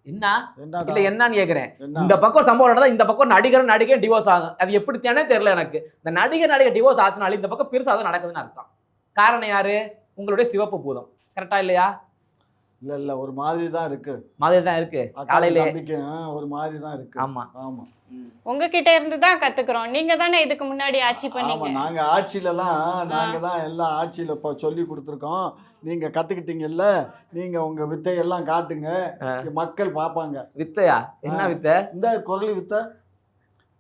என்ன இல்ல என்னன்னு கேக்குறேன். இந்த பக்கம் சம்பவம் நடந்தா இந்த பக்கம் நடிகை டிவோர்ஸ் ஆகும். அது எப்படித்தானே தெரியல எனக்கு. இந்த நடிகர் டிவோர்ஸ் ஆச்சுனாலும் இந்த பக்கம் பெருசா தான் நடக்குதுன்னு அர்த்தம். காரணம் யாரு? உங்களுடைய சிவப்பு பூதம். கரெக்டா இல்லையா? இல்ல ஒரு மாதிரி தான் இருக்கு. காலையில ஒரு மாதிரி தான் இருக்கு. ஆமா. உங்ககிட்ட இருந்து தான் கத்துக்கிறோம். நீங்க தானே இதுக்கு முன்னாடி ஆட்சி பண்ணீங்க. நாங்க ஆட்சியில எல்லாம் ஆட்சியில சொல்லி கொடுத்துருக்கோம். நீங்க கத்துக்கிட்டீங்கல்ல, நீங்க உங்க வித்தையெல்லாம் காட்டுங்க, மக்கள் பாப்பாங்க. வித்தையா? என்ன வித்தை? இந்த குரலி வித்தை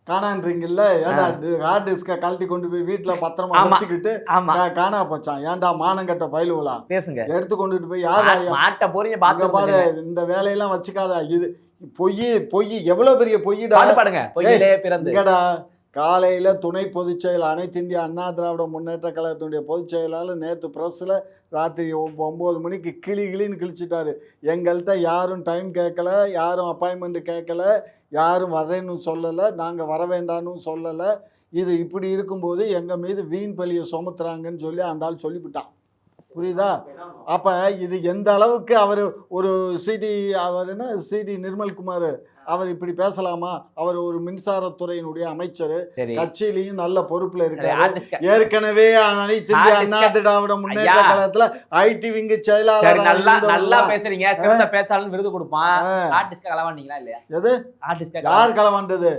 காணான்றீங்கல்ல. ஏன்டா ஹார்ட் டிஸ்க கழட்டி கொண்டு போய் வீட்டுல பத்திரமா வச்சுக்கிட்டு காணா போச்சான். ஏன்டா மானங்கட்ட பயிலுவலா பேசுங்க. எடுத்து கொண்டுட்டு போய் யார் பாரு இந்த வேலையெல்லாம் வச்சுக்காதா. இது பொய் எவ்வளவு பெரிய பொய்டா. காலையில துணை பொதுச் செயலர் அனைத்து இந்திய அண்ணா திராவிட முன்னேற்ற கழகத்தினுடைய பொதுச் செயலாளர் நேற்று பிரஸ்ல ராத்திரி 9 மணிக்கு கிளின்னு கிழிச்சிட்டாரு. எங்கள்கிட்ட யாரும் டைம் கேட்கல, யாரும் அப்பாயின்மெண்ட் கேட்கல, யாரும் வரேன்னு சொல்லலை, நாங்கள் வர வேண்டான்னு சொல்லலை. இது இப்படி இருக்கும்போது எங்கள் மீது வீண் பழியை சுமத்துறாங்கன்னு சொல்லி அந்த ஆள் சொல்லிவிட்டான். புரியுதா? அப்போ இது எந்த அளவுக்கு அவர் ஒரு சிடி நிர்மல்குமார் அவர் இப்படி பேசலாமா? அவர் ஒரு மின்சாரத்துறையினுடைய அமைச்சர், கட்சியிலையும் நல்ல பொறுப்புல இருக்காரு. ஏற்கனவே அனைத்து இந்திய அண்ணா திராவிட முன்னேற்ற கழகத்துல ஐடி விங்கு செயலாளர். நல்லா பேசுறீங்க, சிறந்த பேச்சாளர் விருது கொடுப்பான். எது யார் களவாண்டது?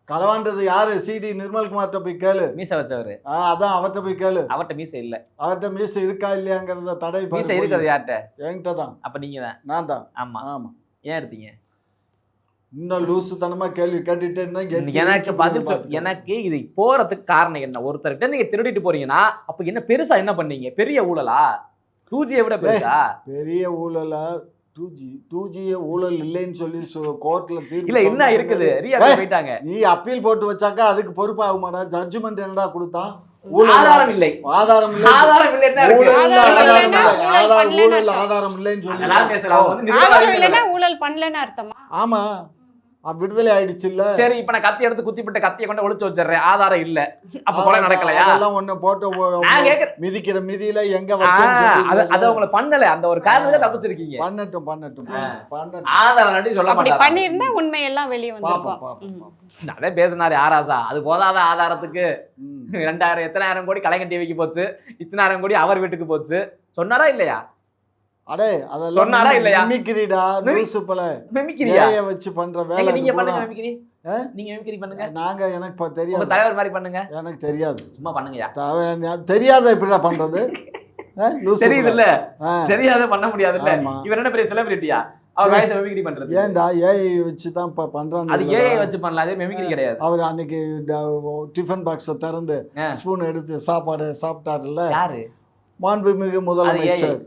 களவாண்டது யாரு? சிடி நிர்மல்குமார்ட்ட போய் கேளு. மீச வச்சவரு. அதான் அவர்கிட்ட போய் கேளு. அவர்கிட்ட மீச இல்ல. அவர்கிட்ட மீச இருக்கா இல்லையாங்கிறத தடை. மீச இருக்கிறது யார்கிட்ட? என்கிட்ட தான். அப்ப நீங்க தான். நான் தான். ஆமா ஆமா. ஏன் எடுத்தீங்க? இன்னும் லூசுத்தனமா கேள்வி கேட்டுட்டே இருந்தேன். எனக்கு பதில் எனக்கு இது போறதுக்கு காரணம் என்ன? ஒருத்தர்கிட்ட நீங்க திருடிட்டு போறீங்கன்னா அப்ப என்ன பெருசா என்ன பண்ணீங்க? பெரிய ஊழலா? 2G விட பெருசா? பெரிய ஊழலா? 2G ஊழல் இல்லைன்னு சொல்லி கோர்ட்ல தீர்ப்பு இல்ல என்ன இருக்குது? போயிட்டாங்க. நீ அப்பீல் போட்டு வச்சாக்கா அதுக்கு பொறுப்பாக மாட்டா? ஜட்ஜ்மெண்ட் என்னடா கொடுத்தான்? ஆதாரம் இல்லை. ஆதாரம் இல்லை. ஆதாரம் இல்லைன்னு சொல்லி ஊழல் பண்ணலன்னு அர்த்தமா? ஆமா, விடுதலை ஆயிடுச்சு இல்ல. சரி, இப்ப நான் கத்தி எடுத்து குத்திப்பட்ட கத்தியை கொண்டு ஒளிச்சு வச்சிடுறேன். ஆதாரம் இல்ல, அப்ப கொலை நடக்கலையா? அதெல்லாம் ஒண்ணு போட்டு மிதிக்கிற மிதியில எங்க அத உங்களை பண்ணல, அந்த ஒரு காரணத்துல தப்பிச்சிருக்கீங்க. பண்ணட்டும் ஆதாரம் நடி சொல்ல மாட்டாங்க. பண்ணிருந்தா உண்மையெல்லாம் வெளியே வந்திருக்கும். அதே பேசினாரு ஆராசா. அது போதாத ஆதாரத்துக்கு 2000 எத்தனாயிரம் கோடி கலைஞர் டிவிக்கு போச்சு, இத்தனாயிரம் கோடி அவர் வீட்டுக்கு போச்சு. சொன்னாரா இல்லையா? அடே அதெல்லாம் சொன்னாரா இல்லையா? மிமிக்ரிடா, லூசு பல மிமிக்ரியா வச்சு பண்ற வேலை. நீங்க பண்ணுங்க மிமிக்ரி. நீங்க மிமிக்ரி பண்ணுங்க. நாங்க எனக்கு தெரியாது. உங்க தலைவர் மாதிரி பண்ணுங்க. எனக்கு தெரியாது. சும்மா பண்ணுங்கயா. தெரியாத எப்படிடா பண்றது? தெரியுது இல்ல? தெரியாத பண்ண முடியாது இல்ல. இவர் என்ன பெரிய செலிபிரிட்டியா? அவர் வாய்ஸ் மிமிக்ரி பண்றது. ஏன்டா ஏஐ வச்சு தான் பண்றாங்க. அது ஏஐ வச்சு பண்ணலாம், அது மிமிக்ரி கிடையாது. அவர் அன்னைக்கு டிஃபன் பாக்ஸ திறந்து ஸ்பூன் எடுத்து சாப்பாடு சாப்பிட்டாருல்ல. யாரு? மாண்புமிகு முதலமைச்சர்.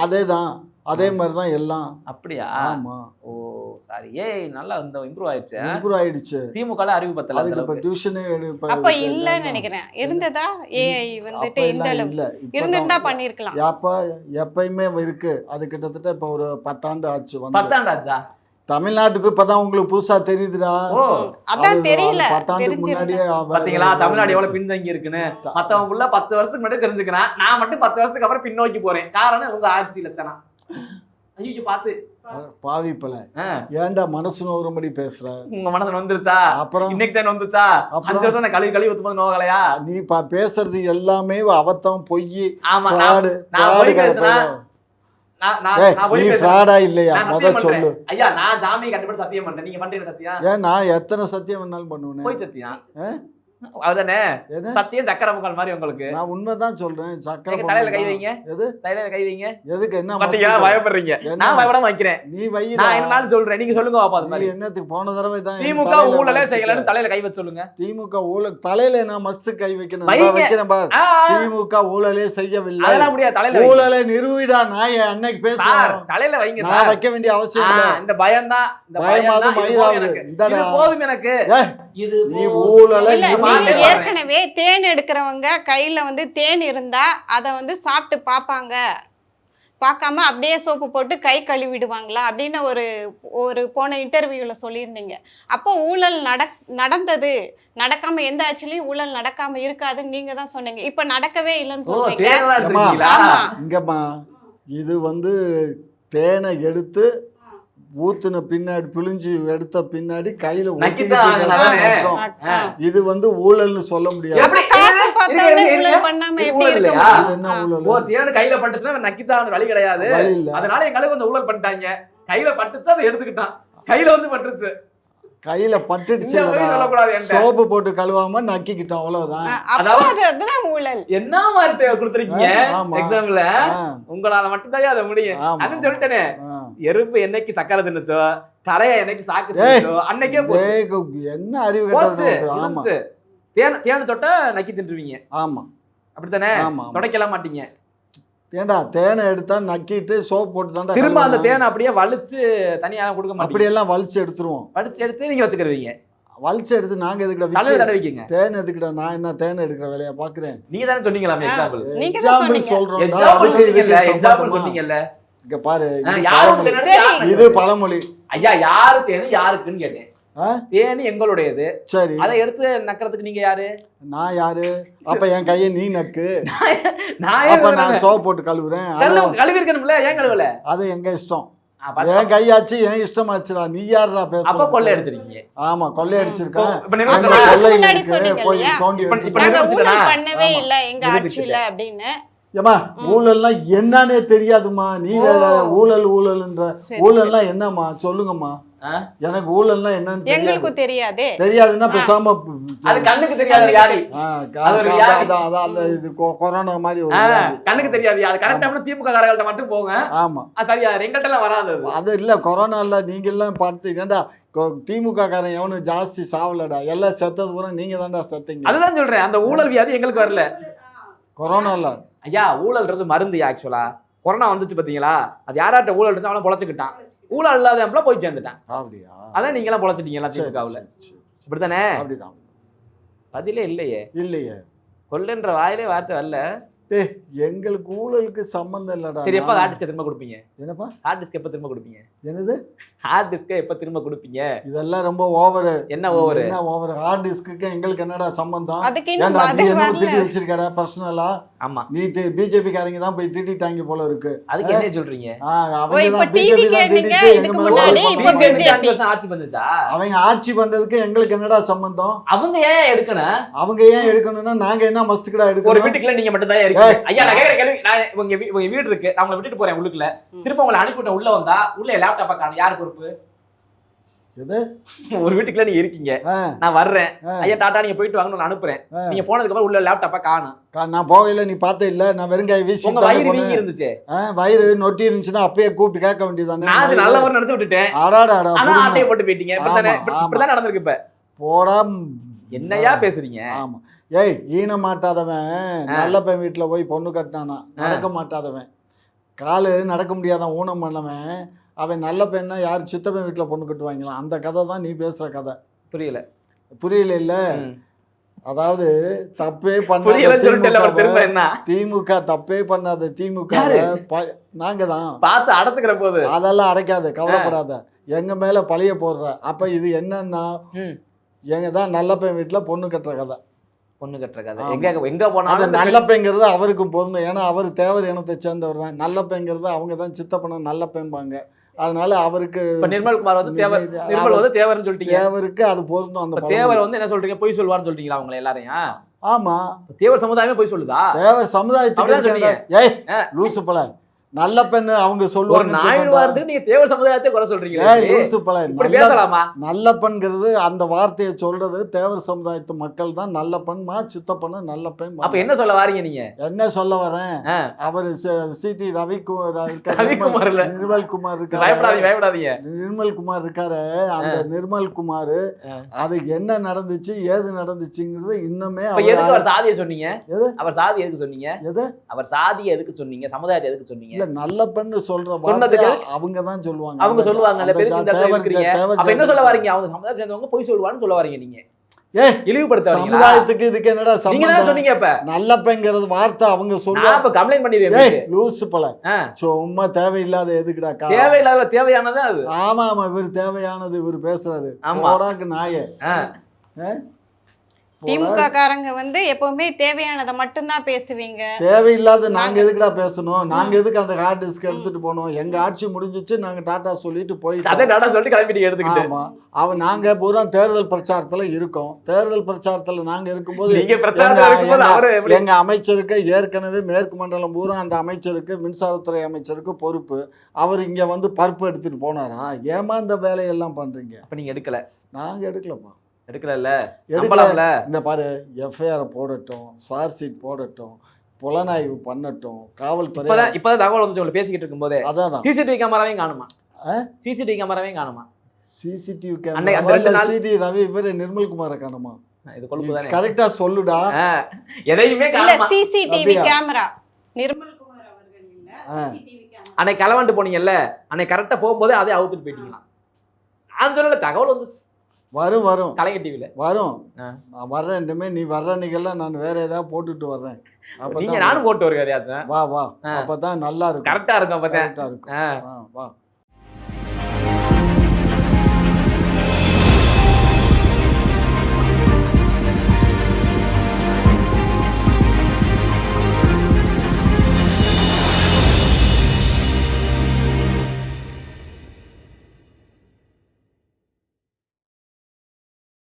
அதேதான், அதே மாதிரி தான் எல்லாம். அப்படியா? ஆமா. ஓ சாரி. ஏய் நல்லா இம்ப்ரூவ் ஆயிடுச்சு. திமுகல அறிவு பத்தல. அதுக்கு இப்ப டியூஷன் அப்ப இல்லன்னு நினைக்கிறேன். இருந்ததா? ஏஐ வந்துட்டு இந்த அளவு இருந்திருந்தா பண்ணிருக்கலாம். எப்பயுமே இருக்கு. அது கிட்டத்தட்ட இப்ப ஒரு 10 ஆண்டு ஆச்சு. 10 ஆண்டு ஆச்சா? தமிழ்நாட்டுக்கு இப்பதான் உங்களுக்கு புதுசா தெரியுதுடா. ஓ அதான் தெரியல, 10 ஆண்டுக்கு தெரிஞ்சிருந்தா. முன்னாடியே பாத்தீங்களா தமிழ்நாடு எவ்வளவு பின்தங்கி இருக்குன்னு. மத்தவங்க உள்ள 10 வருஷத்துக்கு மட்டும் தெரிஞ்சுக்கிறான், நான் மட்டும் 10 வருஷத்துக்கு அப்புறம் பின்னோக்கி போறேன். காரணம் உங்க ஆட்சி லட்சணம். ஐயோ பாத்து பாவிப்பல ஏன்டா மனசு நோகுறபடி பேசுற? உங்க மனசு வந்துருச்சா? அப்புறம் இன்னைக்கு தான் வந்துச்சா? 5 வருஷம் நான் கழுவி ஊத்தும் போது நோகலையா? நீ பேசுறது எல்லாமே அவத்தம், பொய், ஆமா fraud, நான் போய் பேசுனா நீ ஃப்ராடா இல்லையா முத சொல்லு. ஐயா நான் ஜாமீன் கட்டுப்பட்டு சத்தியம் பண்றேன். நீங்க பண்றீங்க சத்தியம்? ஏன் நான் எத்தனை சத்தியம் வேணாலும் பண்ணுவேன். போய் சத்தியம் அதுதானே சத்தியம் சக்கரை பொங்கல் மாதிரி உங்களுக்கு. நான் உண்மைதான் சொல்றேன். சக்கரை தலையில கை வைங்க. எது தலையில கை வைங்க. எதுக்கு? என்ன பாத்தீங்க பயப்படுறீங்க? நான் பயப்படாம வைக்கிறேன். நீ வை. நான் என்னாலும் சொல்றேன், நீங்க சொல்லுங்க பாப்பா. அது மாதிரி என்னத்துக்கு போன தடவை தான் திமுக ஊழலே செய்யலன்னு தலையில கை வச்சு சொல்லுங்க. திமுக ஊழல் தலையில நான் மஸ்து கை வைக்கணும். வைக்கிறேன் பாரு. திமுக ஊழலே செய்யவில்லை. அதெல்லாம் முடியாது. தலையில ஊழலை நிறுவிடா நாய். அன்னைக்கு பேசுறேன். தலையில வைங்க சார். நான் வைக்க வேண்டிய அவசியம் இல்ல. இந்த பயம் தான். இந்த பயமாவது மயிராவது. இது போதும் எனக்கு. இது நீ ஊழலை ஏற்கனவே தேன் எடுக்கிறவங்க கையில வந்து தேன் இருந்தா அதை வந்து சாப்பிட்டு பார்ப்பாங்க, பார்க்காம அப்படியே சோப்பு போட்டு கை கழுவிடுவாங்களா அப்படின்னு ஒரு போன இன்டர்வியூல சொல்லியிருந்தீங்க. அப்போ ஊழல் நடந்தது, நடக்காம எந்த ஆட்சிலையும் ஊழல் நடக்காம இருக்காதுன்னு நீங்க தான் சொன்னீங்க. இப்ப நடக்கவே இல்லைன்னு சொல்றீங்க. இங்கம்மா இது வந்து தேனை எடுத்து ஊத்துன பின்னாடி பிழிஞ்சு எடுத்த பின்னாடி கையில இது வந்து ஊழல்னு சொல்ல முடியாது. கையில பட்டுச்சுன்னா நக்கித்தான் வழி கிடையாது. அதனால எங்களுக்கு வந்து ஊழல் பண்ணிட்டாங்க. கையில பட்டுச்சு அதை எடுத்துக்கிட்டான். கையில வந்து பட்டுச்சு, கையில பட்டுடுச்சு, சோப்பு போட்டு கழுவாம நக்கிக்கிட்டோம், அவ்வளவுதான். என்ன மாதிரி கொடுத்துருக்கீங்க எக்ஸாம்ல? உங்களால மட்டும்தான் அதை முடியும். அதுன்னு சொல்லிட்டேனே, எறும்பு என்னைக்கு சக்கரை தின்னுச்சோ, கரையா என்னைக்கு சாக்கு தின்னுச்சோ அன்னைக்கே என்ன அறிவு. தேனை தொட்டா நக்கி தின்றுவீங்க. ஆமா அப்படித்தானே? தொடக்கலாம் மாட்டீங்க. ஏண்டா தேனை எடுத்தா நக்கிட்டு சோப் போட்டு தான் திரும்ப அந்த தேனை அப்படியே வலிச்சு தனியா கொடுக்க மாட்டோம். அப்படியெல்லாம் வலிச்சு எடுத்துருவோம். வலிச்சு எடுத்து நீங்க வச்சுக்கிறீங்க. வலிச்சு எடுத்து நாங்க எதுக்குடா தலையில தடவிக்கீங்க? தேன் எதுக்குடா? நான் என்ன தேன் எடுக்கிற வேலையா பாக்குறேன்? நீங்க தானே சொன்னீங்களா எக்ஸாம்பிள்? எக்ஸாம்பிள் சொல்றோம். எக்ஸாம்பிள் சொன்னீங்கல்ல. இங்க பாரு, இது பழமொழி. ஐயா யாரு தேனு யாருக்குன்னு கேட்டேன். தேனு எங்களுடையது. சரி, அதை எடுத்து நக்கிறதுக்கு நீங்க யாரு? நான் யாரு? அப்ப என் கையை நீ நக்கு. நான் சோப் போட்டு கழுவுறேன். கழுவி இருக்கணும்ல, ஏன் கழுவல? அது எங்க இஷ்டம். என் கையாச்சு என் இஷ்டமாச்சுடா. நீ யாருடா பேச? அப்ப கொள்ளை அடிச்சிருக்கீங்க. ஆமா, கொள்ளை அடிச்சிருக்கேன். பண்ணவே இல்ல எங்க ஆட்சியில அப்படின்னு. ஏமா ஊழல்லாம் என்னன்னே தெரியாதுமா. நீ ஊழல் ஊழல்ன்ற ஊழல்லாம் என்னம்மா சொல்லுங்கம்மா. எனக்கு ஊழல்னா என்னன்னு எங்களுக்கும் தெரியாதே. தெரியாதுன்னா பேசாம அது கண்ணுக்கு தெரியாத வியாதி. அந்த இது கொரோனா மாதிரி ஒரு கண்ணுக்கு தெரியாது. அது கரெக்டா திமுக காரங்கள்ட்ட மட்டும் போங்க. ஆமா, சரியா? எங்கள்ட்ட எல்லாம் வராது அது. இல்ல கொரோனா இல்ல, நீங்க எல்லாம் பார்த்தீங்கன்னா திமுக காரன் எவனும் ஜாஸ்தி சாவலடா. எல்லாம் செத்தது பூரா நீங்க தான்டா செத்தீங்க. அதுதான் சொல்றேன், அந்த ஊழல் வியாதி எங்களுக்கு வரல. கொரோனா இல்ல ஐயா, ஊழல்ன்றது மருந்து. ஆக்சுவலா கொரோனா வந்துச்சு பாத்தீங்களா, அது யாராட்ட ஊழல் இருந்துச்சு அவன் பொழைச்சுக்கிட்டான். ஊழல் இல்லாத போய் சேர்ந்துட்டான். அப்படியா? அதான் நீங்க எல்லாம் பொழைச்சிட்டீங்க எல்லாம் திமுகவுல. அப்படித்தானே? அப்படிதான். பதிலே இல்லையே. இல்லையே, கொல்லுன்ற வாயிலே வார்த்தை வரல. எங்களுக்கு ஊழலுக்கு சம்பந்தம் இல்லடா. சரி, எப்ப ஹார்ட் டிஸ்க் திரும்ப கொடுப்பீங்க? என்னப்பா ஹார்ட் டிஸ்க் எப்ப திரும்ப கொடுப்பீங்க? என்னது ஹார்ட் டிஸ்க் எப்ப திரும்ப கொடுப்பீங்க? இதெல்லாம் ரொம்ப ஓவர். என்ன ஓவர்? என்ன ஓவர்? ஹார்ட் டிஸ்க்கு எங்களுக்கு என்னடா சம்பந்தம்? அதுக்கு இன்னும் பதில் வரல. திட்டி வச்சிருக்கடா பர்சனலா. ஆமா, நீ பிஜேபி காரங்க தான் போய் திட்டிட்டாங்க போல இருக்கு. அதுக்கு என்ன சொல்றீங்க? இப்ப டிவி கேட்டீங்க, இதுக்கு முன்னாடி இப்ப பிஜேபி ஆட்சி பண்ணுச்சா? அவங்க ஆட்சி பண்றதுக்கு எங்களுக்கு என்னடா சம்பந்தம்? அவங்க ஏன் எடுக்கணும்? அவங்க ஏன் எடுக்கணும்னா நாங்க என்ன மஸ்துக்குடா எடுக்கணும்? ஒரு வீட்டுக்குள்ள நீங்க மட்டும் தான் இருக்கீங்க. ஐயா, நான் கேக்குற கேள்வி, நான் உங்க வீடு இருக்கு, நான் உங்களை விட்டுட்டு போறேன் உள்ளுக்குள்ள. திரும்ப உங்களை அனுப்பிவிட்ட உள்ள வந்தா உள்ள லேப்டாப்ப காணும், யாரு பொறுப்பு? ஒரு வீட்டுக்குள்ள நீங்க இருக்கீங்க, நான் வர்றேன், ஐயா டாடா நீங்க போயிட்டு வாங்கன்னு அனுப்புறேன். நீங்க போனதுக்கு அப்புறம் உள்ள லேப்டாப்ப காணும். நான் போகல, நீ பார்த்தே இல்ல. நான் வெறுங்காய் வீசி. உங்க வயிறு வீங்கி இருந்துச்சு. வயிறு நொட்டி இருந்துச்சுன்னா அப்பயே கூப்பிட்டு கேட்க வேண்டியதானே. நான் அது நல்லவர் நினைச்சு விட்டுட்டேன். ஆனா ஆட்டையை போட்டு போயிட்டீங்க. இப்படிதான் நடந்திருக்கு. இப்ப போடா, என்னையா பேசுறீங்க? ஆமா, ஏய் ஈன மாட்டாதவன் நல்ல பையன் வீட்டுல போய் பொண்ணு கட்டினானா? நடக்க மாட்டாதவன், காலு நடக்க முடியாதான் ஊனம் பண்ணவன் அவன் நல்ல பையனா யார் சித்தப்பன் வீட்டுல பொண்ணு கட்டுவாங்களாம். அந்த கதை தான் நீ பேசுற கதை. புரியல இல்ல? அதாவது தப்பே பண்ண திமுக, தப்பே பண்ணாத திமுக நாங்க தான் பார்த்து அடைச்சுக்கிற போது அதெல்லாம் அடைக்காத, கவலைப்படாத. எங்க மேல பழைய போடுற. அப்ப இது என்னன்னா ம். எங்க தான் நல்ல பையன் வீட்டுல பொண்ணு கட்டுற கதை. பொண்ணு கட்டுற கதை ஆமா. எங்க அது போனாலும் நல்ல பையங்கிறது அவருக்கும் பொருந்தும். ஏன்னா அவர் தேவர் இனத்தை சேர்ந்தவர் தான். நல்ல பையங்கிறது அவங்க தான் சித்தப்பன நல்ல பையன்பாங்க. அதனால அவருக்கு இப்ப நிர்மல்குமார் வந்து தேவர், நிர்மல் வந்து தேவர்னு சொல்லிட்டீங்க. தேவருக்கு அது பொருந்தும். அந்த இப்ப தேவர் வந்து என்ன சொல்றீங்க, பொய் சொல்வார்னு சொல்றீங்களா அவங்களை எல்லாரையும்? ஆமா, தேவர் சமுதாயமே பொய் சொல்லுதா? தேவர் சமுதாயத்துக்கு அப்படிதான் சொன்னீங்க. ஏய் லூசு பல நல்ல பெண்ணு அவங்க ஒரு சொல்லுவாங்க. நாயுடுவா இருந்து நீங்க தேவர் சமுதாயத்தை குறை சொல்றீங்க. ஏய் லூசு பல இப்படி பேசலாமா? நல்ல பெண்கிறது அந்த வார்த்தையை சொல்றது தேவர் சமுதாயத்து மக்கள் தான். நல்ல பெண்மா சித்தப்பண்ணு நல்ல பெண். அப்ப என்ன சொல்ல வாரீங்க நீங்க? என்ன சொல்ல வரேன், அவர் சிடி ரவிக்குமார் இல்ல, நிர்மல்குமார் இருக்காரு. பயப்படாதீங்க. நிர்மல்குமார் இருக்காரு. அந்த நிர்மல்குமார் அது என்ன நடந்துச்சு ஏது நடந்துச்சுங்கிறது இன்னுமே எதுக்கு அவர் சாதியை சொன்னீங்க? எது அவர் சாதி எதுக்கு சொன்னீங்க? எது அவர் சாதியை எதுக்கு சொன்னீங்க? சமுதாயத்தை எதுக்கு சொன்னீங்க? இல்ல நல்ல பெண்ணு சொல்ற சொன்னதுக்கு அவங்க தான் சொல்லுவாங்க. அவங்க சொல்லுவாங்கல்ல, பெருக்கு இந்த இடத்துல இருக்கிறீங்க. அப்ப என்ன சொல்ல வாரீங்க? அவங்க சமுதாயத்தை சேர்ந்தவங்க பொய் சொல்லுவான்னு சொல்ல வாரீங்க நீங்க? ஏய் இழிவுபடுத்த வரீங்களா? சமுதாயத்துக்கு இதுக்கு என்னடா நீங்க தான் சம்பந்தம்? சொன்னீங்க. இப்ப நல்ல பெண்கிறது வார்த்தை அவங்க நான் சொல்லுவாங்க. இப்ப கம்ப்ளைண்ட் பண்ணிடுவேன். ஏய் லூசு பல சும்மா தேவையில்லாத எதுக்குடா தேவையில்லாத தேவையானது அது. ஆமா ஆமா இவர் தேவையானது இவர் பேசுறாரு. ஆமா. போடாக்கு நாயே. திமுக காரங்க வந்து எப்பவுமே தேவையானதை மட்டும்தான் பேசுவீங்க. தேவையில்லாத நாங்க எதுக்குடா பேசணும்? நாங்க எதுக்கு அந்த ஹார்ட் டிஸ்க் எடுத்துட்டு போனோம்? எங்க ஆட்சி முடிஞ்சிச்சு, நாங்க டாடா சொல்லிட்டு போயிட்டோம். அதை டாடா சொல்லிட்டு கிளம்பிட்டு எடுத்துக்கிட்டு. ஆமா நாங்க பூரா தேர்தல் பிரச்சாரத்துல இருக்கோம். தேர்தல் பிரச்சாரத்துல நாங்க இருக்கும்போது நீங்க பிரச்சாரத்துல இருக்கும்போது அவரு எங்க அமைச்சருக்கு ஏற்கனவே மேற்கு மண்டலம் பூரா அந்த அமைச்சருக்கு மின்சாரத்துறை அமைச்சருக்கு பொறுப்பு. அவர் இங்க வந்து பருப்பு எடுத்துட்டு போனாரா? ஏமா இந்த வேலையெல்லாம் பண்றீங்க? அப்ப நீங்க எடுக்கல? நாங்க எடுக்கலப்பா. எடுக்கல. இந்த பாரு எஃப்ஐஆர் போடட்டும், சார்ஜ் ஷீட் போடட்டும், புலனாய்வு பண்ணட்டும், காவல்துறை. இப்பதான் தகவல் வந்து உங்களை பேசிக்கிட்டு இருக்கும்போது அதான் சிசிடிவி கேமராவையும் காணுமா? சிசிடிவி கேமராவையும் காணுமா? சிசிடிவி அந்த 2 நாள் சிடி ரவி இவரு நிர்மல்குமார காணுமா? இது கொழுப்பு தானே. கரெக்டா சொல்லுடா. எதையுமே இல்ல காணுமா? சிசிடிவி கேமரா நிர்மல்குமார் அவர்கள் இல்ல, சிசிடிவி கேமரா. அன்னைக்கு களவாண்டு போனீங்கல்ல, அன்னைக்கு கரெக்டா போகும்போது அதே அவுத்துட்டு போயிட்டீங்களா? நான் சொல்லல, தகவல் வந்துச்சு. வரும் கலைஞர் டிவில வரும். நான் வர்றேன். இனிமே நீ வர்ற அன்னைக்கெல்லாம் நான் வேற ஏதாவது போட்டுட்டு வர்றேன். நீங்க நானும் போட்டு வருங்க. வா அப்பதான் நல்லா இருக்கும். கரெக்டா இருக்கும். கரெக்டா இருக்கும். வா